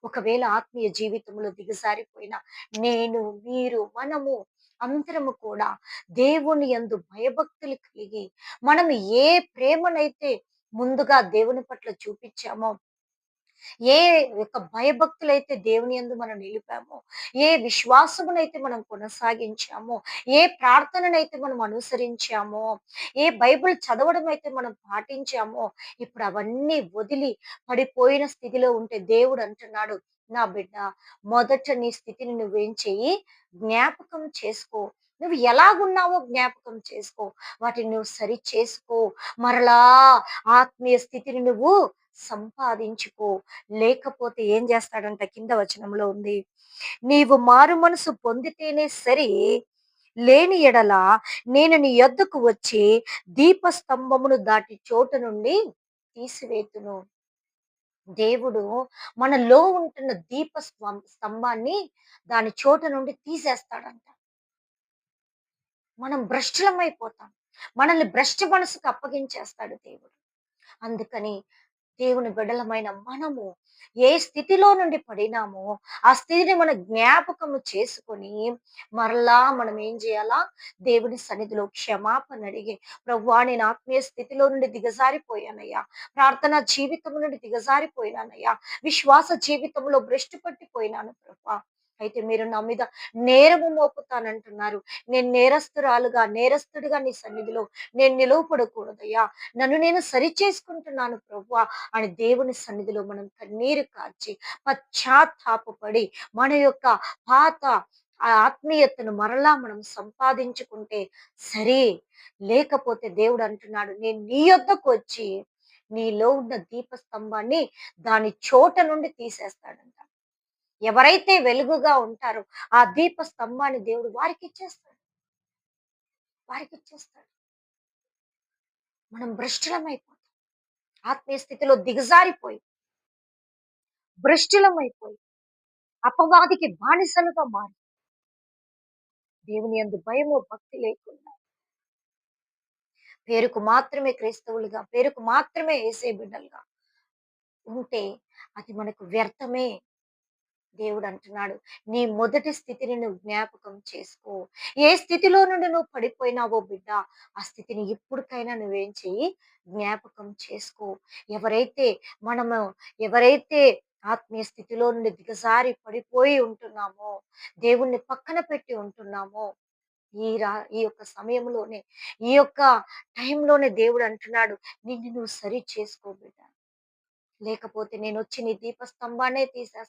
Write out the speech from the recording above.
ఒకవేళ ఆత్మీయ జీవితంలో దిగజారిపోయిన నేను, మీరు, మనము అందరము కూడా దేవుని యందు భయభక్తులు కలిగి, మనం ఏ ప్రేమనైతే ముందుగా దేవుని పట్ల చూపించామో, ఏ యొక్క భయభక్తులైతే దేవుని యందు మనం నిలిపామో, ఏ విశ్వాసమునైతే మనం కొనసాగించామో, ఏ ప్రార్థననైతే మనం అనుసరించామో, ఏ బైబిల్ చదవడం అయితే మనం పాటించామో, ఇప్పుడు అవన్నీ వదిలి పడిపోయిన స్థితిలో ఉంటే దేవుడు అంటున్నాడు, నా బిడ్డ, మొదట నీ స్థితిని నువ్వేం చెయ్యి, జ్ఞాపకం చేసుకో. నువ్వు ఎలాగున్నావో జ్ఞాపకం చేసుకో. వాటిని నువ్వు సరి చేసుకో. మరలా ఆత్మీయ స్థితిని నువ్వు సంపాదించుకో. లేకపోతే ఏం చేస్తాడంట, కింద వచనంలో ఉంది. నీవు మారు మనసు పొందితేనే సరి, లేని ఎడల నేను నీ యొద్దకు వచ్చి దీపస్తంభమును దాటి చోటు నుండి తీసివేతును. దేవుడు మనలో ఉంటున్న స్తంభాన్ని దాని చోటు నుండి తీసేస్తాడంట. మనం భ్రష్టులమైపోతాం. మనల్ని భ్రష్ట మనసుకు అప్పగించేస్తాడు దేవుడు. అందుకని దేవుని బిడ్డలమైన మనము ఏ స్థితిలో నుండి పడినామో ఆ స్థితిని మనం జ్ఞాపకము చేసుకొని మరలా మనం ఏం చేయాలా, దేవుని సన్నిధిలో క్షమాపణ అడిగి, ప్రభువా నేను ఆత్మీయ స్థితిలో నుండి దిగజారిపోయానయ్యా, ప్రార్థనా జీవితం నుండి దిగజారిపోయినానయ్యా, విశ్వాస జీవితంలో భ్రష్టు పట్టిపోయినాను ప్రభువా. అయితే మీరు నా మీద నేరము మోపుతానంటున్నారు. నేను నేరస్తుడిగా నీ సన్నిధిలో నేను నిలువపడకూడదయ్యా, నన్ను నేను సరి చేసుకుంటున్నాను ప్రభువా అని దేవుని సన్నిధిలో మనం కన్నీరు కార్చి పశ్చాత్తాపపడి మన యొక్క పాత ఆ ఆత్మీయతను మరలా మనం సంపాదించుకుంటే సరే. లేకపోతే దేవుడు అంటున్నాడు, నేను నీ యొద్దకు వచ్చి నీలో ఉన్న దీపస్తంభాన్ని దాని చోట నుండి తీసేస్తాడంట. ఎవరైతే వెలుగుగా ఉంటారో ఆ దీపస్తంభాన్ని దేవుడు వారికిచ్చేస్తాడు. మనం భ్రష్టులమైపోతాం. ఆత్మీయ స్థితిలో దిగజారిపోయి భ్రష్టులమైపోయి అపవాదికి బానిసలుగా మారి దేవుని యందు భయము భక్తి లేకుండా పేరుకు మాత్రమే క్రైస్తవులుగా, పేరుకు మాత్రమే యేసే బిడ్డలుగా ఉంటే అది మనకు వ్యర్థమే. దేవుడు అంటున్నాడు, నీ మొదటి స్థితిని నువ్వు జ్ఞాపకం చేసుకో. ఏ స్థితిలో నుండి నువ్వు పడిపోయినావో బిడ్డ, ఆ స్థితిని ఇప్పటికైనా నువ్వేం చెయ్యి, జ్ఞాపకం చేసుకో. ఎవరైతే మనము ఎవరైతే ఆత్మీయ స్థితిలో నుండి దిగజారి పడిపోయి ఉంటున్నామో, దేవుణ్ణి పక్కన పెట్టి ఉంటున్నామో, ఈ యొక్క సమయంలోనే, ఈ యొక్క టైంలోనే దేవుడు అంటున్నాడు, నిన్ను నువ్వు సరి చేసుకో బిడ్డ. లేకపోతే నేనొచ్చి నీ దీపస్తంభాన్నే తీసేస్తాను.